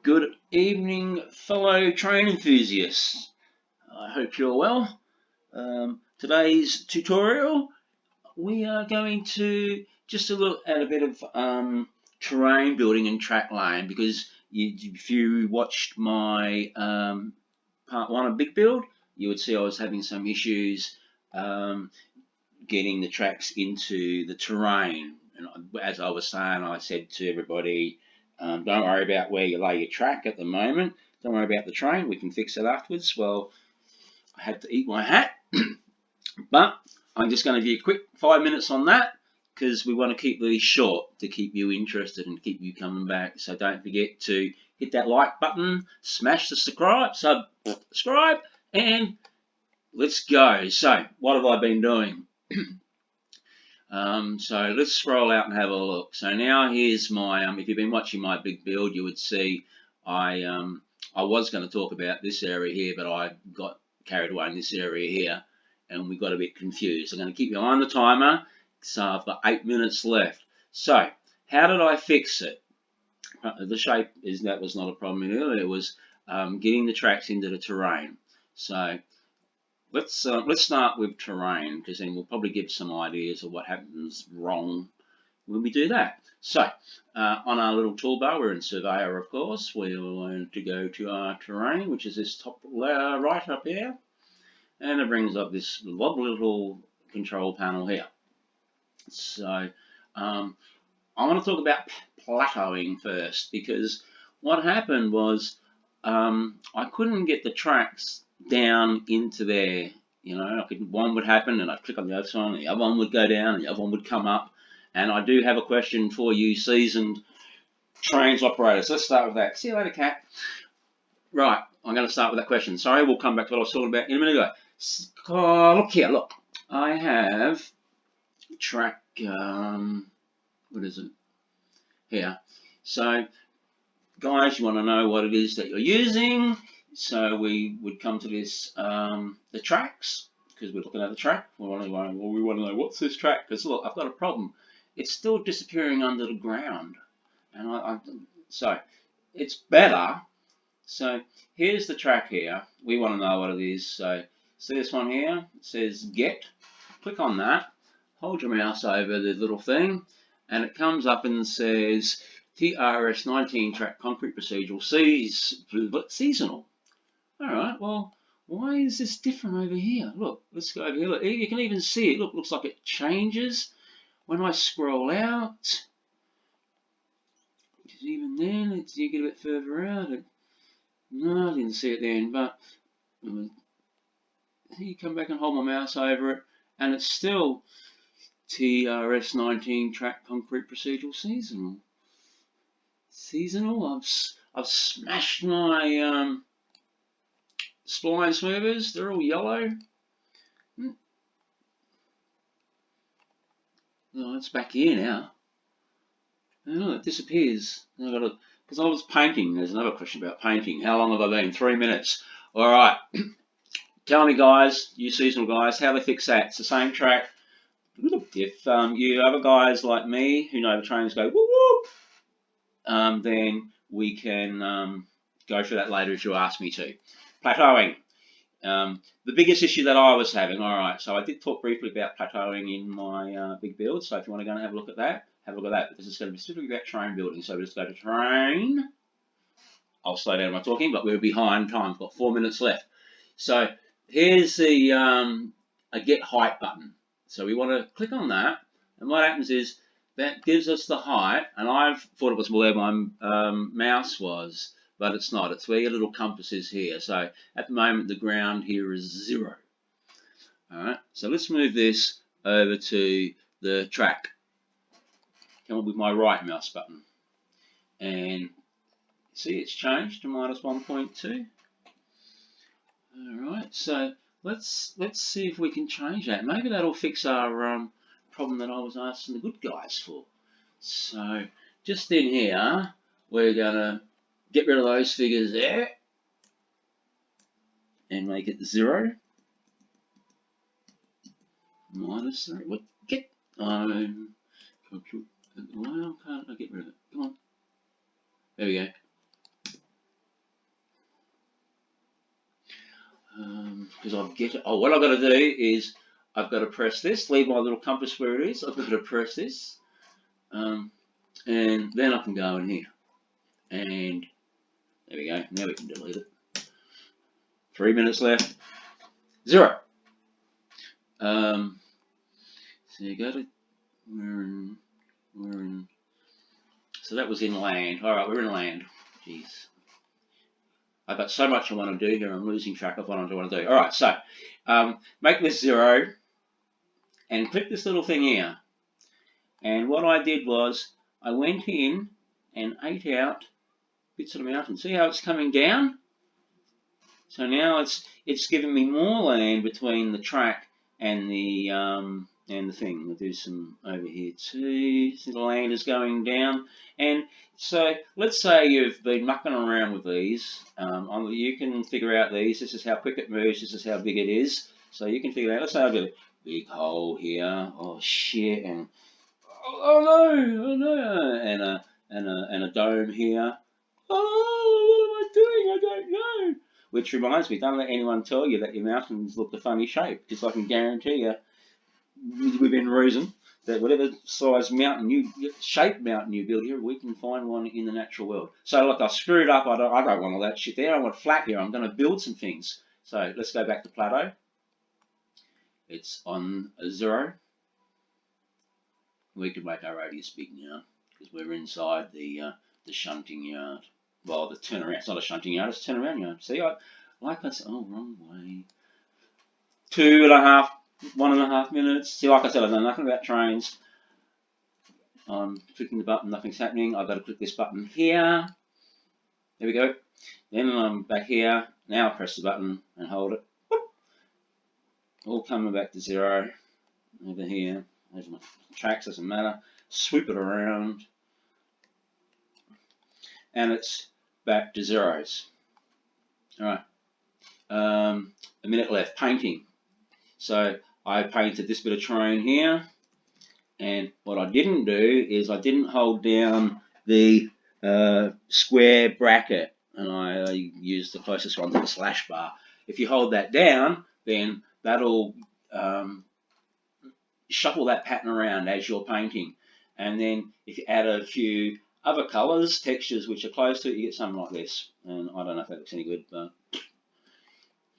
Good evening, fellow train enthusiasts. I hope you're well. Today's tutorial, we are going to just to look at a bit of terrain building and track laying because if you watched my part one of Big Build, you would see I was having some issues getting the tracks into the terrain. And as I was saying, I said to everybody, don't worry about where you lay your track at the moment. Don't worry about the train. We can fix it afterwards. Well, I had to eat my hat, but I'm just going to give you a quick 5 minutes on that because we want to keep these short to keep you interested and keep you coming back. So don't forget to hit that like button, smash the subscribe, and let's go. So what have I been doing? So let's scroll out and have a look. So now here's my, if you've been watching my big build, you would see I was going to talk about this area here, but I got carried away in this area here and we got a bit confused. I'm going to keep you on the timer. So I've got 8 minutes left. So how did I fix it? The shape that was not a problem earlier. It was getting the tracks into the terrain. So let's start with terrain because then we'll probably give some ideas of what happens wrong when we do that. So on our little toolbar, we're in Surveyor, of course. We're going to go to our terrain, which is this top right up here, and it brings up this lovely little control panel here. So I want to talk about plateauing first because what happened was I couldn't get the tracks down into there. You know, one would happen and I'd click on the other one, the other one would go down, and the other one would come up. And I do have a question for you seasoned trains operators. Let's start with that. See you later, Cat. Right, I'm going to start with that question. Sorry, we'll come back to what I was talking about in a minute ago. Look here, look. I have track, what is it? Here. So, guys, you want to know what it is that you're using. So we would come to this, the tracks, because we're looking at the track. We want to know what's this track, because look, I've got a problem. It's still disappearing under the ground. And so it's better. So here's the track here. We want to know what it is. So see this one here? It says get. Click on that. Hold your mouse over the little thing. And it comes up and says TRS19 track concrete procedural seasonal. Alright, well, why is this different over here? Look, let's go over here. Look, you can even see it. Look, looks like it changes when I scroll out. Which is even then, you get a bit further out. No, I didn't see it then, but you come back and hold my mouse over it, and it's still TRS19 track concrete procedural seasonal. Seasonal. I've smashed my spline smoothers. They're all yellow. Oh, it's back here now. Oh, it disappears. I got to, because I was painting. There's another question about painting. How long have I been? 3 minutes. All right. Tell me, guys, you seasonal guys, how they fix that. It's the same track. If you other guys like me who know the trains go whoop whoop, then we can go through that later if you ask me to. Plateauing. The biggest issue that I was having, alright, so I did talk briefly about plateauing in my big build, so if you want to go and have a look at that, have a look at that, because it's going to be specifically about terrain building. So we'll just go to terrain. I'll slow down my talking, but we're behind time. We've got 4 minutes left. So here's the a get height button. So we want to click on that, and what happens is that gives us the height, and I thought it was where my mouse was, but it's not. It's where your little compass is here. So at the moment, the ground here is 0. All right. So let's move this over to the track. Come up with my right mouse button, and see it's changed to -1.2. All right. So let's see if we can change that. Maybe that'll fix our problem that I was asking the good guys for. So just in here, we're gonna get rid of those figures there and make it 0. -3. What? Get why can't I get rid of it? Come on. There we go. as I get it, oh, what I've got to do is I've got to press this, leave my little compass where it is. I've got to press this, and then I can go in here. And there we go. Now we can delete it. 3 minutes left. 0. So you go to, we're in, so that was in land. All right, we're in land. Jeez. I've got so much I want to do here, I'm losing track of what I want to do. All right, so make this 0 and click this little thing here. And what I did was I went in and ate out bits of the mountain. See how it's coming down? So now it's giving me more land between the track and the thing. We'll do some over here too. See the land is going down. And so let's say you've been mucking around with these. You can figure out these. This is how quick it moves. This is how big it is. So you can figure out. Let's say I've got a big hole here. Oh shit! And oh no! And a dome here. Oh, what am I doing? I don't know. Which reminds me, don't let anyone tell you that your mountains look a funny shape, because I can guarantee you, within reason, that whatever size mountain shape mountain you build here, we can find one in the natural world. So look, I screwed up. I don't want all that shit there. I want flat here. I'm going to build some things. So let's go back to Plateau. It's on a 0. We can make our radius big now because we're inside the shunting yard. Well, the turnaround. It's not a shunting yard. It's a turnaround yard. See, like I said, oh, wrong way. 1.5 minutes. See, like I said, I've done nothing about trains. I'm clicking the button, nothing's happening. I've got to click this button here. There we go. Then I'm back here. Now I press the button and hold it. Whoop. All coming back to 0. Over here. There's my tracks, doesn't matter. Swoop it around. And it's back to 0s. All right. A minute left. Painting. So I painted this bit of terrain here, and what I didn't do is I didn't hold down the square bracket, and I used the closest one to the slash bar. If you hold that down, then that'll shuffle that pattern around as you're painting. And then if you add a few other colours, textures which are close to it, you get something like this. And I don't know if that looks any good, but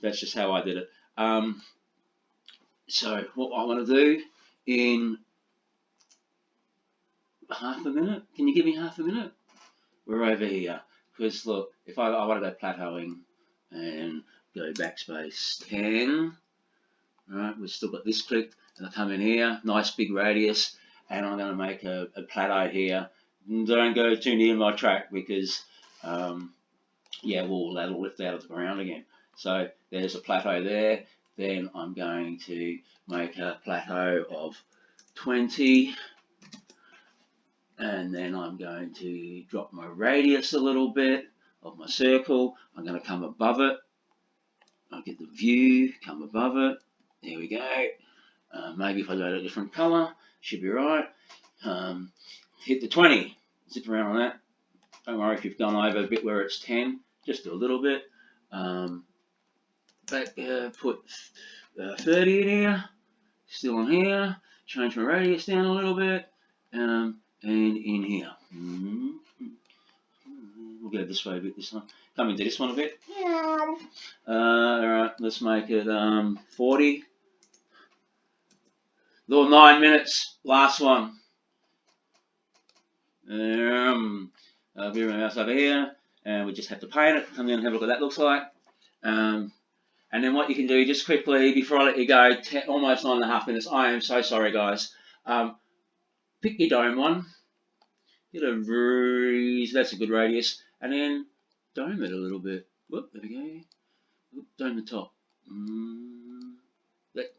that's just how I did it. So what I want to do in half a minute, can you give me half a minute? We're over here. Because look, if I want to go plateauing and go backspace 10, right, we've still got this clicked, and I come in here, nice big radius, and I'm going to make a plateau here. Don't go too near my track because, yeah, well, that'll lift out of the ground again. So there's a plateau there. Then I'm going to make a plateau of 20. And then I'm going to drop my radius a little bit of my circle. I'm going to come above it. I'll get the view, come above it. There we go. Maybe if I go to a different color, should be right. Hit the 20. Zip around on that. Don't worry if you've gone over a bit where it's 10. Just do a little bit. Put 30 in here. Still on here. Change my radius down a little bit. And in here. We'll go this way a bit this time. Come into this one a bit. Alright, let's make it 40. Little 9 minutes. Last one. I'll be my mouse over here. And we just have to paint it. Come down and have a look at what that looks like. And then what you can do just quickly before I let you go, almost 9.5 minutes. I am so sorry, guys. Pick your dome one. Get a bruise. That's a good radius. And then dome it a little bit. Whoop, there we go. Whoop, dome the top.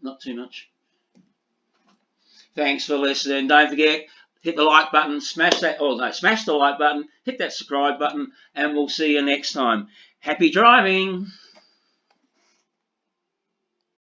Not too much. Thanks for listening. Don't forget, hit the like button, smash that, smash the like button, hit that subscribe button, and we'll see you next time. Happy driving!